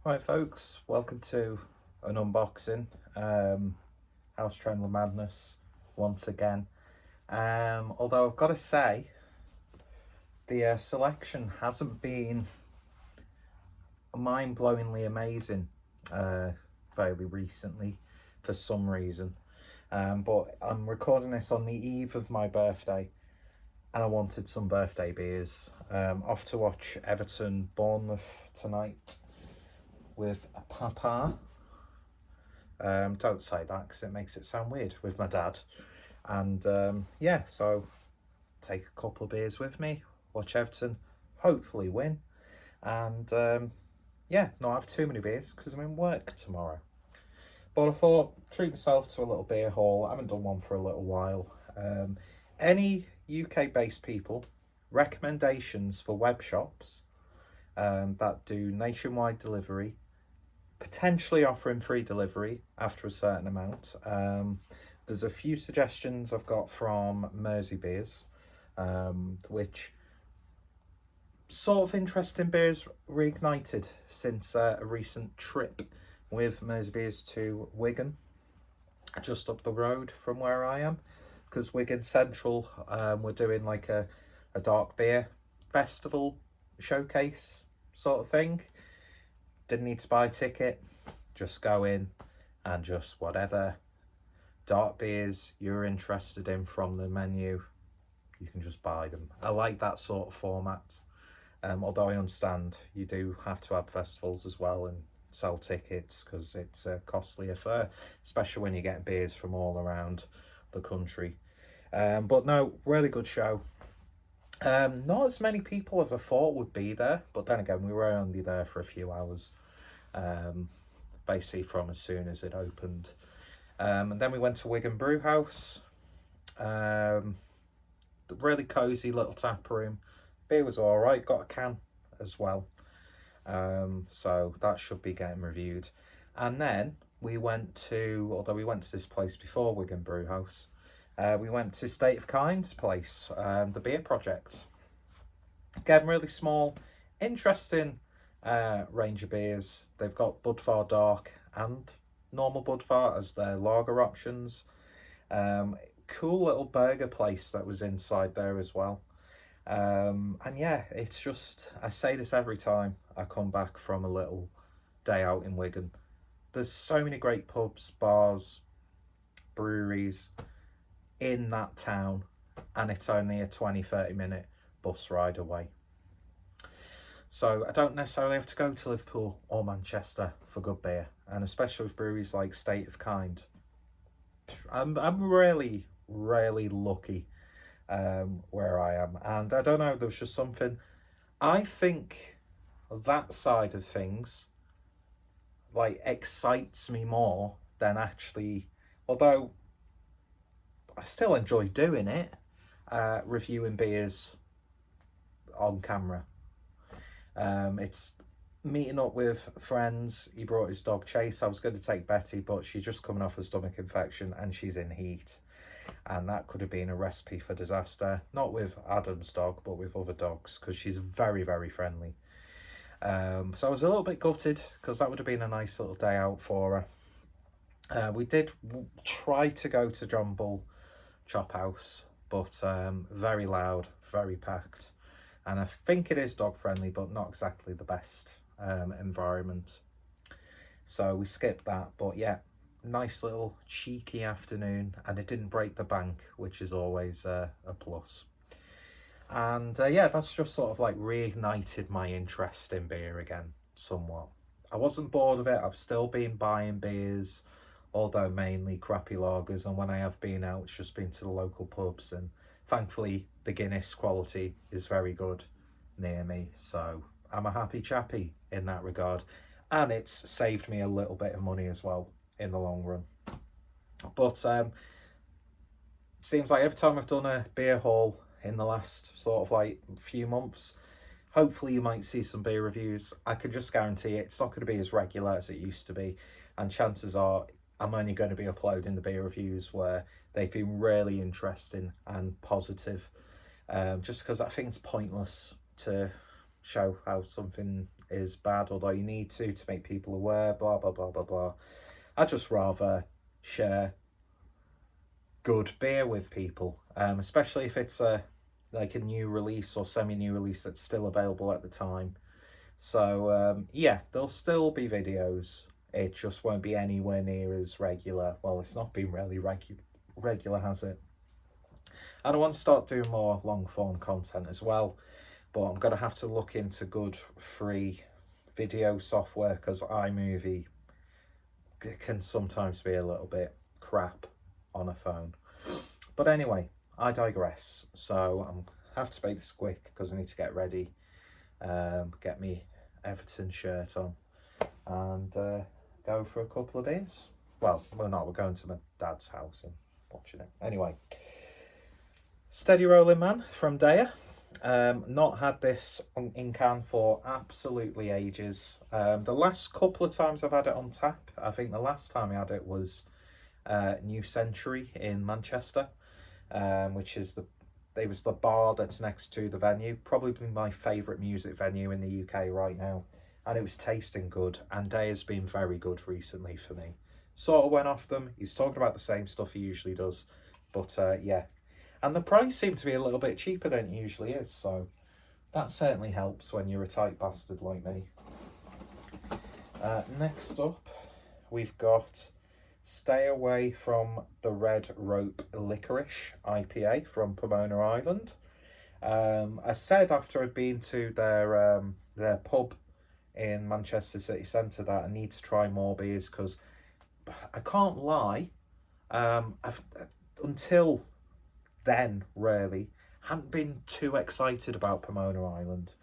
Right, folks, welcome to an unboxing. House Trendler Madness once again. Although I've got to say, the selection hasn't been mind-blowingly amazing fairly recently for some reason. But I'm recording this on the eve of my birthday, and I wanted some birthday beers. Off to watch Everton Bournemouth tonight with Papa. Don't say that because it makes it sound weird, with my dad. And yeah, so take a couple of beers with me, watch Everton, hopefully win. And yeah, not have too many beers because I'm in work tomorrow. But I thought, treat myself to a little beer haul. I haven't done one for a little while. Any UK based people, recommendations for web shops that do nationwide delivery, potentially offering free delivery after a certain amount. There's a few suggestions I've got from Mersey Beers, which sort of interesting beers reignited since a recent trip with Mersey Beers to Wigan, just up the road from where I am, because Wigan Central, we're doing like a dark beer festival showcase sort of thing. Didn't need to buy a ticket, just go in and just whatever dark beers you're interested in from the menu, you can just buy them. I like that sort of format, although I understand you do have to have festivals as well and sell tickets because it's a costly affair, especially when you're getting beers from all around the country. But no, really good show. Not as many people as I thought would be there, but then again, we were only there for a few hours, basically from as soon as it opened. And then we went to Wigan Brew House, really cosy little tap room. Beer was all right, got a can as well. So that should be getting reviewed. And then we went to, although we went to this place before Wigan Brew House, we went to State of Kind's place, the Beer Project. Again, really small, interesting range of beers. They've got Budvar Dark and normal Budvar as their lager options. Cool little burger place that was inside there as well. And yeah, it's just, I say this every time I come back from a little day out in Wigan. There's so many great pubs, bars, breweries in that town, and it's only a 20-30 minute bus ride away. So I don't necessarily have to go to Liverpool or Manchester for good beer, and especially with breweries like State of Kind. I'm really lucky where I am, and I don't know, there was just something. I think that side of things like excites me more than actually, although I still enjoy doing it, reviewing beers on camera. It's meeting up with friends. He brought his dog Chase. I was going to take Betty, but she's just coming off a stomach infection and she's in heat, and that could have been a recipe for disaster. Not with Adam's dog, but with other dogs, because she's very friendly. So I was a little bit gutted because that would have been a nice little day out for her. We did try to go to John Bull Chop House, but very loud, very packed, and I think it is dog friendly, but not exactly the best environment. So we skipped that, but yeah, nice little cheeky afternoon, and it didn't break the bank, which is always a plus. And yeah, that's just sort of like reignited my interest in beer again somewhat. I wasn't bored of it. I've still been buying beers, although mainly crappy lagers, and when I have been out, it's just been to the local pubs, and thankfully the Guinness quality is very good near me, so I'm a happy chappy in that regard, and it's saved me a little bit of money as well in the long run. But it seems like every time I've done a beer haul in the last sort of like few months, hopefully you might see some beer reviews. I can just guarantee it's not going to be as regular as it used to be, and chances are I'm only going to be uploading the beer reviews where they've been really interesting and positive, just because I think it's pointless to show how something is bad, although you need to make people aware, blah, blah, blah, blah, blah. I'd just rather share good beer with people, especially if it's like a new release or semi-new release that's still available at the time. So yeah, there'll still be videos. It just won't be anywhere near as regular. Well, it's not been really regular, has it? And I want to start doing more long form content as well, but I'm going to have to look into good free video software, because iMovie can sometimes be a little bit crap on a phone. But anyway, I digress. So I have to make this quick because I need to get ready, get me Everton shirt on, and go for a couple of beers. Well, we're not. We're going to my dad's house and watching it. Anyway, Steady Rolling Man from Daya. Not had this in can for absolutely ages. The last couple of times I've had it on tap, I think the last time I had it was New Century in Manchester, which is it was the bar that's next to the venue. Probably my favourite music venue in the UK right now, and it was tasting good. And Daya's been very good recently for me. Sort of went off them. He's talking about the same stuff he usually does, but yeah. And the price seemed to be a little bit cheaper than it usually is, so that certainly helps when you're a tight bastard like me. Next up, we've got Stay Away from the Red Rope Licorice IPA from Pomona Island. I said after I'd been to their pub in Manchester City Centre that I need to try more beers, because I can't lie, until then really hadn't been too excited about Pomona Island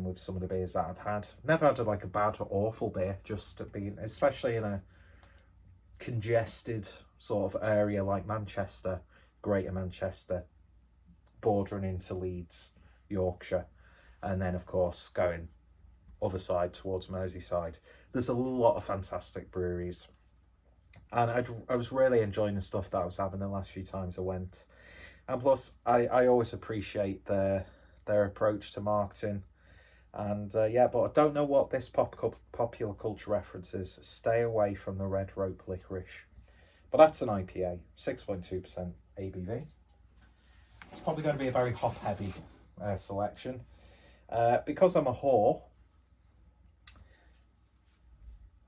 with some of the beers that I've had. Never had like a bad or awful beer, just being, especially in a congested sort of area like Manchester, Greater Manchester, bordering into Leeds, Yorkshire, and then of course going other side towards Merseyside. There's a lot of fantastic breweries, and I was really enjoying the stuff that I was having the last few times I went. And plus, I always appreciate their approach to marketing. And yeah, but I don't know what this popular culture reference is. Stay away from the Red Rope Licorice. But that's an IPA, 6.2% ABV. It's probably going to be a very hop-heavy selection. Because I'm a whore,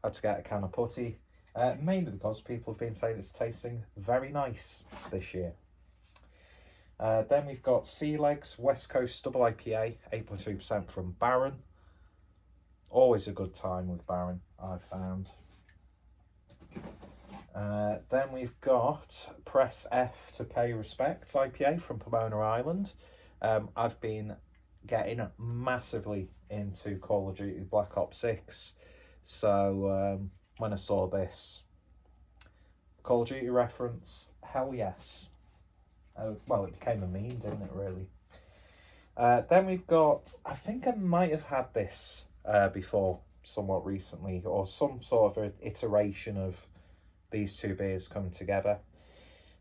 I had to get a can of putty. Mainly because people have been saying it's tasting very nice this year. Then we've got Sea Legs West Coast Double IPA, 8.2% from Baron. Always a good time with Baron, I've found. Then we've got Press F to Pay Respects IPA from Pomona Island. I've been getting massively into Call of Duty Black Ops 6. So when I saw this Call of Duty reference, hell yes. Well, it became a meme, didn't it, really? Then we've got, I think I might have had this before, somewhat recently, or some sort of iteration of these two beers come together.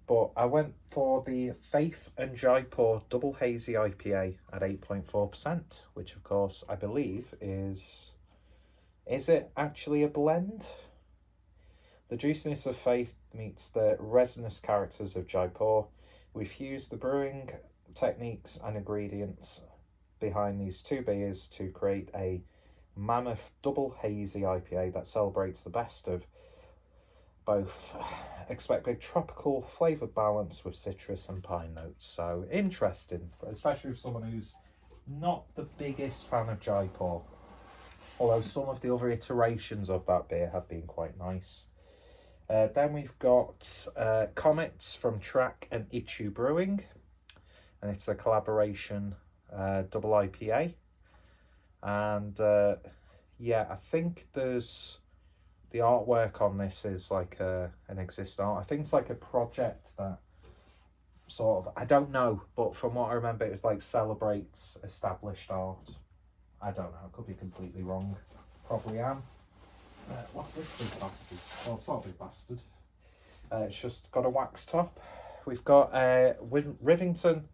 But I went for the Faith and Jaipur Double Hazy IPA at 8.4%, which of course I believe is it actually a blend? The juiciness of Faith meets the resinous characters of Jaipur. We fused the brewing techniques and ingredients behind these two beers to create a mammoth double hazy IPA that celebrates the best of both. Expect a tropical flavour balance with citrus and pine notes. So interesting, especially with someone who's not the biggest fan of Jaipur. Although some of the other iterations of that beer have been quite nice. Then we've got Comets from Track and Ichu Brewing, and it's a collaboration double IPA. And yeah, I think there's the artwork on this is like an existing art. I think it's like a project that sort of, I don't know, but from what I remember, it's like celebrates established art. I don't know, I could be completely wrong. Probably am. What's this big bastard? Well, it's not a big bastard. It's just got a wax top. We've got Rivington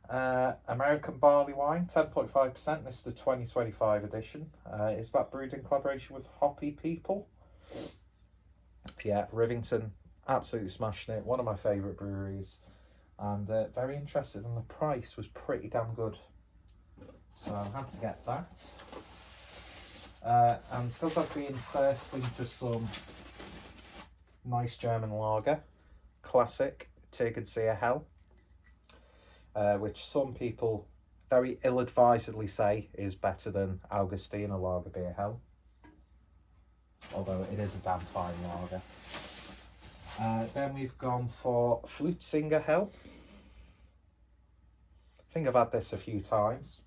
American barley wine, 10.5%. This is the 2025 edition. Is that brewed in collaboration with Hoppy People? Yeah, Rivington, absolutely smashing it. One of my favourite breweries. And very interested, and the price was pretty damn good. So I had to get that. And because I've been thirsting for some nice German lager, classic Tegernseer Hell, which some people very ill-advisedly say is better than Augustiner Lager Beer Hell, although it is a damn fine lager. Then we've gone for Flutzinger Hell. I think I've had this a few times.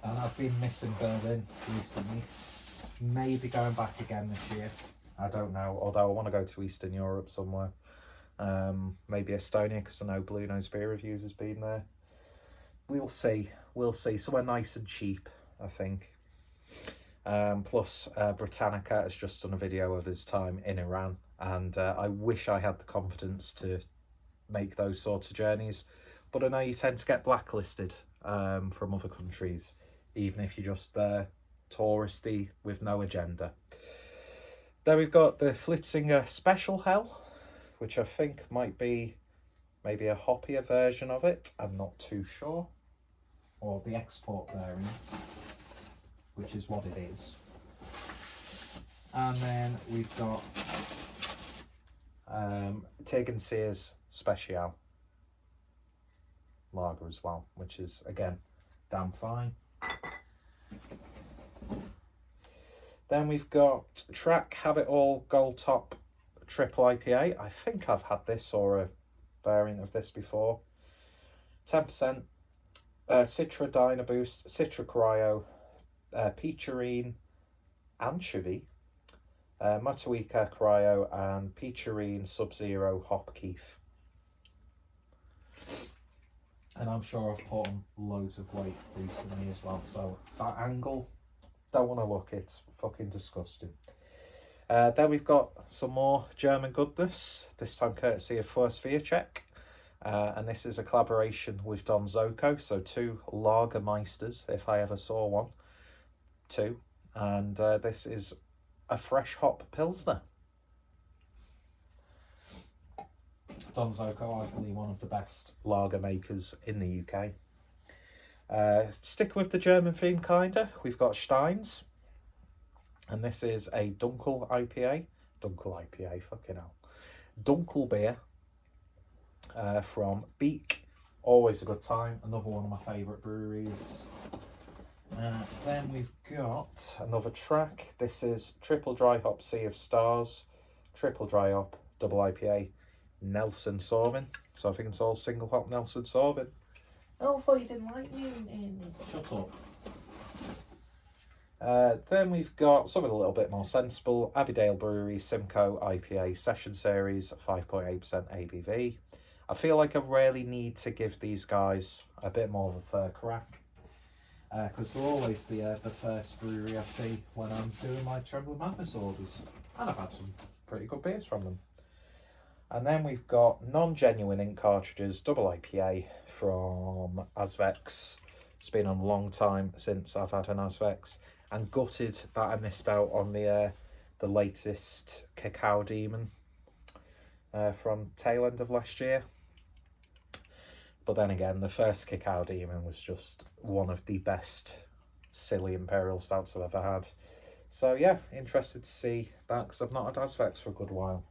And I've been missing Berlin recently. Maybe going back again this year. I don't know, although I want to go to Eastern Europe somewhere. Maybe Estonia, because I know Blue Nose Beer Reviews has been there. We'll see. We'll see. Somewhere nice and cheap, I think. Plus, Britannica has just done a video of his time in Iran, and I wish I had the confidence to make those sorts of journeys, but I know you tend to get blacklisted from other countries, even if you're just there touristy with no agenda. Then we've got the Flitzinger Special Hell, which I think might be maybe a hoppier version of it. I'm not too sure. Or the export variant, which is what it is. And then we've got Tegernseer's Special Lager as well, which is, again, damn fine. Then we've got Track Have It All Gold Top Triple IPA. I think I've had this or a variant of this before. 10%. Citra Dynaboost, Citra Cryo, Peacherine, Anchovy, Matuika Cryo, and Peacherine Sub-Zero Hop Keef. And I'm sure I've put on loads of weight recently as well, so that angle, don't want to look, it's fucking disgusting. Then we've got some more German goodness, this time courtesy of First Check. And this is a collaboration with Don Zoko, so two Lagermeisters, if I ever saw one. Two. And this is a fresh hop Pilsner. Don Zoko, arguably one of the best lager makers in the UK. Stick with the German theme, kinda. We've got Steins. And this is a Dunkel IPA. Dunkel IPA, fucking hell. Dunkel beer. From Beek, always a good time, another one of my favourite breweries. Then we've got another track. This is Triple Dry Hop Sea of Stars, Triple Dry Hop Double IPA, Nelson Sauvin. So I think it's all single hop Nelson Sauvin. Oh, I thought you didn't like me. Shut up. Then we've got something a little bit more sensible. Abbeydale Brewery Simcoe IPA Session Series, 5.8% ABV. I feel like I really need to give these guys a bit more of a fair crack, because they're always the first brewery I see when I'm doing my Trembling Madness orders, and I've had some pretty good beers from them. And then we've got Non-Genuine Ink Cartridges Double IPA from Azvex. It's been a long time since I've had an Azvex, and gutted that I missed out on the latest Cacao Demon from tail end of last year. But then again, the first Cacao Demon was just one of the best silly Imperial Stouts I've ever had. So yeah, interested to see that, because I've not had Azvex for a good while.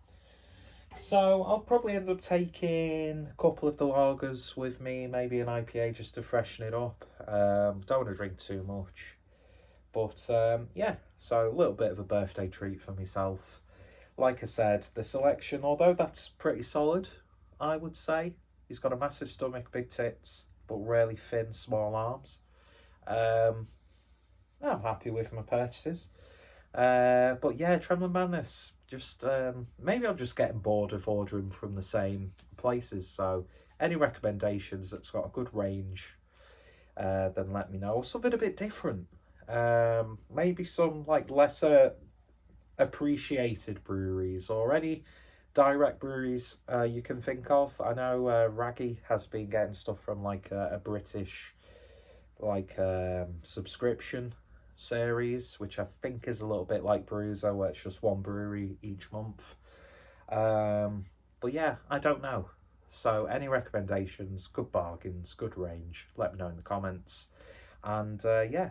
So I'll probably end up taking a couple of the lagers with me, maybe an IPA just to freshen it up. Don't want to drink too much. But yeah, so a little bit of a birthday treat for myself. Like I said, the selection, although that's pretty solid, I would say. He's got a massive stomach, big tits, but really thin, small arms. I'm happy with my purchases. But yeah, Trembling Madness, just maybe I'm just getting bored of ordering from the same places. So any recommendations that's got a good range, then let me know. Or something a bit different. Maybe some like lesser appreciated breweries, or any direct breweries you can think of. I know Raggy has been getting stuff from like a British like subscription series, which I think is a little bit like Bruiser, where it's just one brewery each month. But yeah, I don't know. So any recommendations, good bargains, good range, let me know in the comments. And yeah,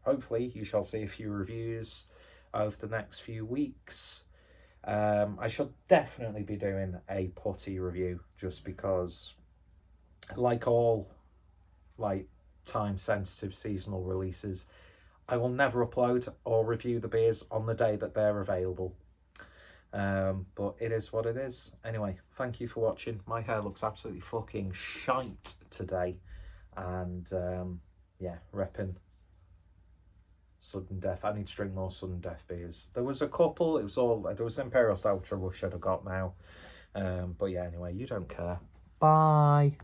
hopefully you shall see a few reviews over the next few weeks. I shall definitely be doing a putty review, just because, like all like time sensitive seasonal releases, I will never upload or review the beers on the day that they're available. But it is what it is. Anyway, thank you for watching. My hair looks absolutely fucking shite today. And yeah, repping sudden death. I need to drink more sudden death beers. There was a couple, it was all, there was Imperial Stout I should have got now. But yeah, anyway, you don't care. Bye.